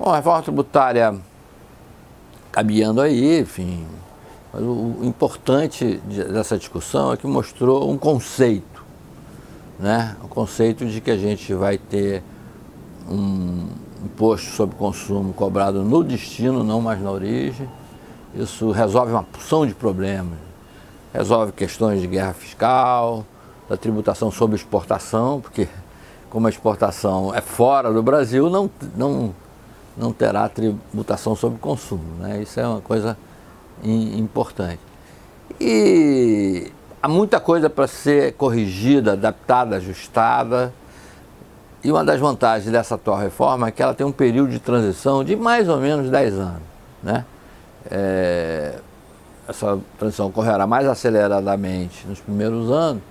Bom, a reforma tributária caminhando aí, enfim, mas o importante dessa discussão é que mostrou um conceito, né? O conceito de que a gente vai ter um imposto sobre consumo cobrado no destino, não mais na origem. Isso resolve uma porção de problemas. Resolve questões de guerra fiscal, da tributação sobre exportação, porque como a exportação é fora do Brasil, não terá tributação sobre consumo, né? Isso é uma coisa importante. E há muita coisa para ser corrigida, adaptada, ajustada. E uma das vantagens dessa atual reforma é que ela tem um período de transição de mais ou menos 10 anos, né? Essa transição ocorrerá mais aceleradamente nos primeiros anos,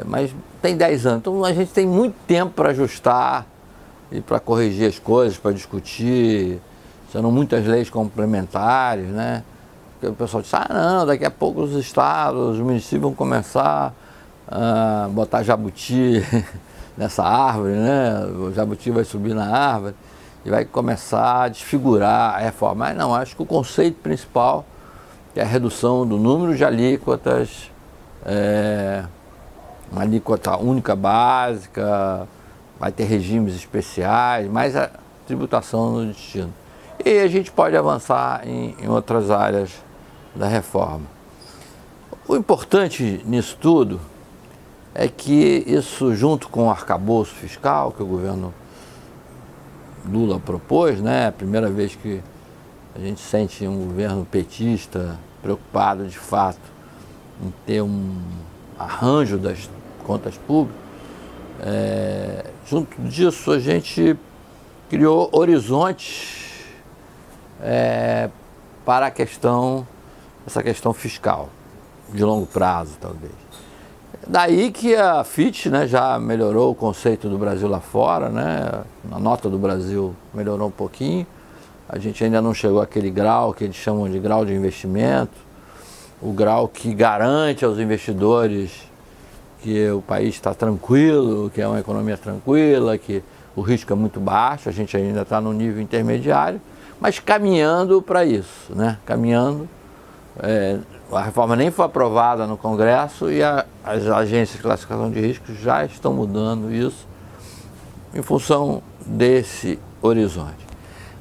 mas tem 10 anos. Então a gente tem muito tempo para ajustar e para corrigir as coisas, para discutir. Serão muitas leis complementares, né? Porque o pessoal diz, não, daqui a pouco os estados, os municípios vão começar a botar jabuti nessa árvore, né? O jabuti vai subir na árvore e vai começar a desfigurar a reforma. Mas não, acho que o conceito principal é a redução do número de alíquotas, uma alíquota única básica, vai ter regimes especiais, mais a tributação no destino. E a gente pode avançar em outras áreas da reforma. O importante nisso tudo é que isso, junto com o arcabouço fiscal que o governo Lula propôs, né? A primeira vez que a gente sente um governo petista preocupado de fato em ter um arranjo das contas públicas, junto disso a gente criou horizontes para essa questão fiscal, de longo prazo talvez. Daí que a Fitch, né, já melhorou o conceito do Brasil lá fora, né? A nota do Brasil melhorou um pouquinho. A gente ainda não chegou àquele grau que eles chamam de grau de investimento, o grau que garante aos investidores que o país está tranquilo, que é uma economia tranquila, que o risco é muito baixo. A gente ainda está no nível intermediário, mas caminhando para isso, né? Caminhando. A reforma nem foi aprovada no Congresso e as agências de classificação de riscos já estão mudando isso em função desse horizonte.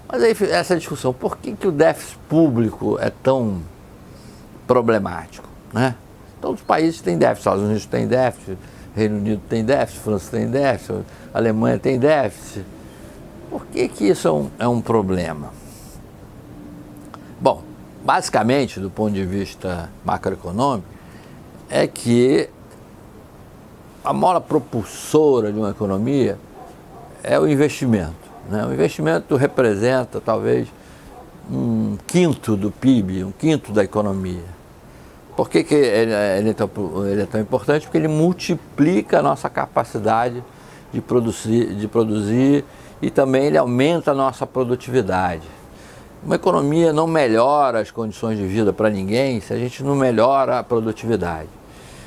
Mas aí essa discussão, por que o déficit público é tão problemático, né? Todos os países têm déficit, Estados Unidos têm déficit, Reino Unido tem déficit, França tem déficit, Alemanha tem déficit. Por que isso é um problema? Bom, basicamente, do ponto de vista macroeconômico, é que a mola propulsora de uma economia é o investimento, né? O investimento representa talvez 1/5 do PIB, 1/5 da economia. Por que ele é tão importante? Porque ele multiplica a nossa capacidade de produzir e também ele aumenta a nossa produtividade. Uma economia não melhora as condições de vida para ninguém se a gente não melhora a produtividade.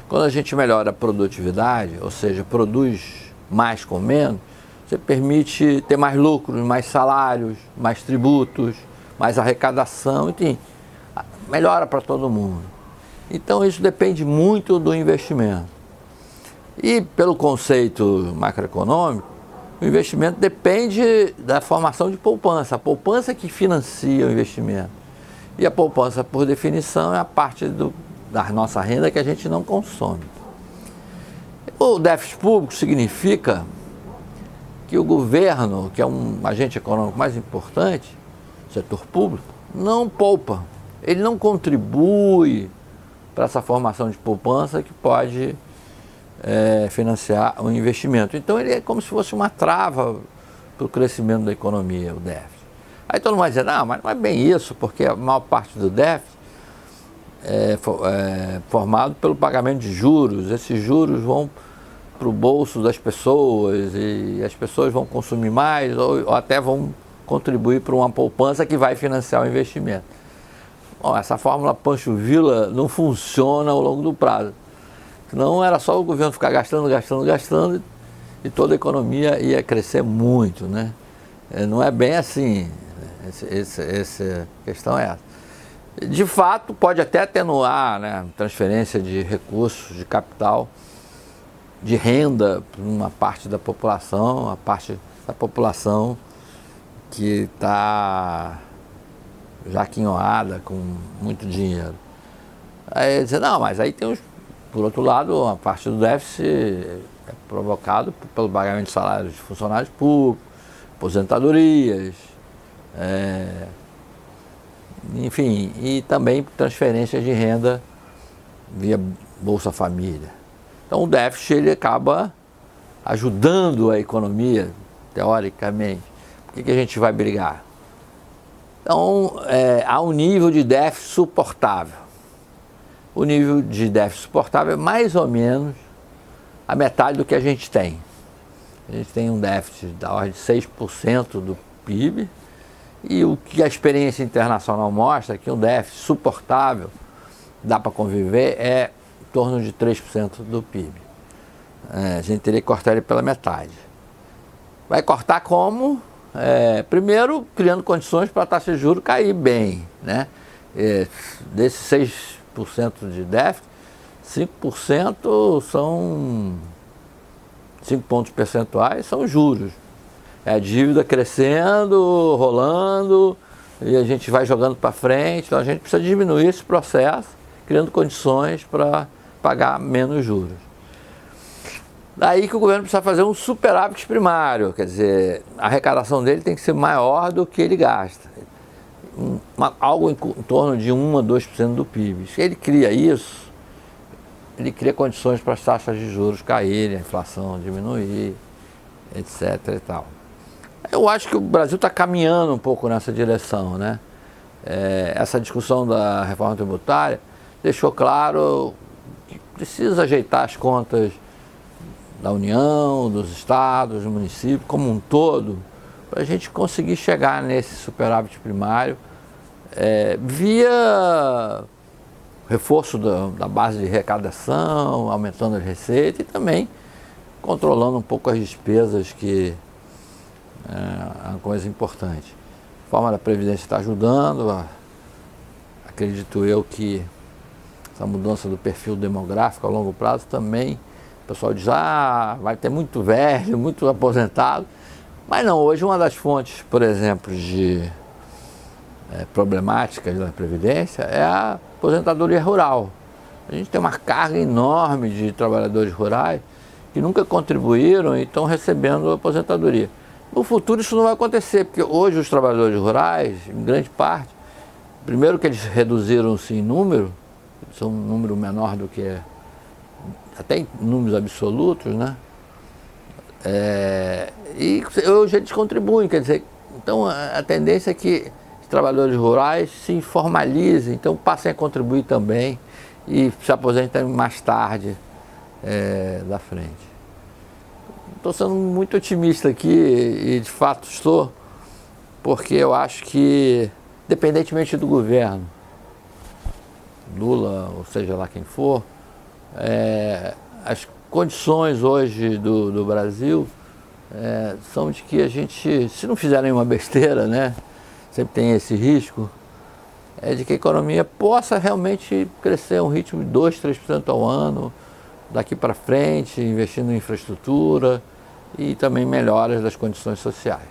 Quando a gente melhora a produtividade, ou seja, produz mais com menos, você permite ter mais lucros, mais salários, mais tributos, mais arrecadação, enfim, melhora para todo mundo. Então isso depende muito do investimento. E pelo conceito macroeconômico, o investimento depende da formação de poupança. A poupança que financia o investimento. E a poupança, por definição, é a parte da nossa renda que a gente não consome. O déficit público significa que o governo, que é um agente econômico mais importante, o setor público, não poupa. Ele não contribui para essa formação de poupança que pode financiar o investimento. Então ele é como se fosse uma trava para o crescimento da economia, o déficit. Aí todo mundo vai dizer, não, mas não é bem isso, porque a maior parte do déficit é formado pelo pagamento de juros. Esses juros vão para o bolso das pessoas e as pessoas vão consumir mais ou até vão contribuir para uma poupança que vai financiar o investimento. Bom, essa fórmula Pancho Villa não funciona ao longo do prazo. Senão era só o governo ficar gastando e toda a economia ia crescer muito, né? Não é bem assim. Essa questão é essa. De fato, pode até atenuar, né, transferência de recursos, de capital, de renda para uma parte da população, a parte da população que está já quinhoada com muito dinheiro. Aí dizer, não, mas aí tem por outro lado, a parte do déficit é provocado pelo pagamento de salários de funcionários públicos, aposentadorias, enfim, e também transferências de renda via Bolsa Família. Então o déficit ele acaba ajudando a economia, teoricamente. Por que a gente vai brigar? Então, há um nível de déficit suportável. O nível de déficit suportável é mais ou menos a metade do que a gente tem. A gente tem um déficit da ordem de 6% do PIB, e o que a experiência internacional mostra é que um déficit suportável, dá para conviver, é em torno de 3% do PIB. A gente teria que cortar ele pela metade. Vai cortar como? Primeiro, criando condições para a taxa de juros cair bem, né? Desses 6% de déficit, 5% são 5 pontos percentuais são juros. É a dívida crescendo, rolando, e a gente vai jogando para frente. Então a gente precisa diminuir esse processo, criando condições para pagar menos juros. Daí que o governo precisa fazer um superávit primário, quer dizer, a arrecadação dele tem que ser maior do que ele gasta. Algo em torno de 1 a 2% do PIB. Se ele cria isso, ele cria condições para as taxas de juros caírem, a inflação diminuir, etc. e tal. Eu acho que o Brasil está caminhando um pouco nessa direção, né? Essa discussão da reforma tributária deixou claro que precisa ajeitar as contas da União, dos estados, dos municípios, como um todo, para a gente conseguir chegar nesse superávit primário via reforço da base de arrecadação, aumentando as receitas e também controlando um pouco as despesas, que é uma coisa importante. A reforma da Previdência está ajudando, acredito eu que essa mudança do perfil demográfico a longo prazo também. O pessoal diz, vai ter muito velho, muito aposentado. Mas não, hoje uma das fontes, por exemplo, de problemáticas da Previdência é a aposentadoria rural. A gente tem uma carga enorme de trabalhadores rurais que nunca contribuíram e estão recebendo aposentadoria. No futuro isso não vai acontecer, porque hoje os trabalhadores rurais, em grande parte, primeiro que eles reduziram-se em número, são um número menor do que até em números absolutos, né? E hoje eles contribuem, quer dizer, então a tendência é que os trabalhadores rurais se informalizem, então passem a contribuir também e se aposentem mais tarde da frente. Estou sendo muito otimista aqui e de fato estou, porque eu acho que, independentemente do governo, Lula, ou seja lá quem for, as condições hoje do Brasil são de que a gente, se não fizer nenhuma besteira, né, sempre tem esse risco, de que a economia possa realmente crescer a um ritmo de 2, 3% ao ano, daqui para frente, investindo em infraestrutura e também melhoras das condições sociais.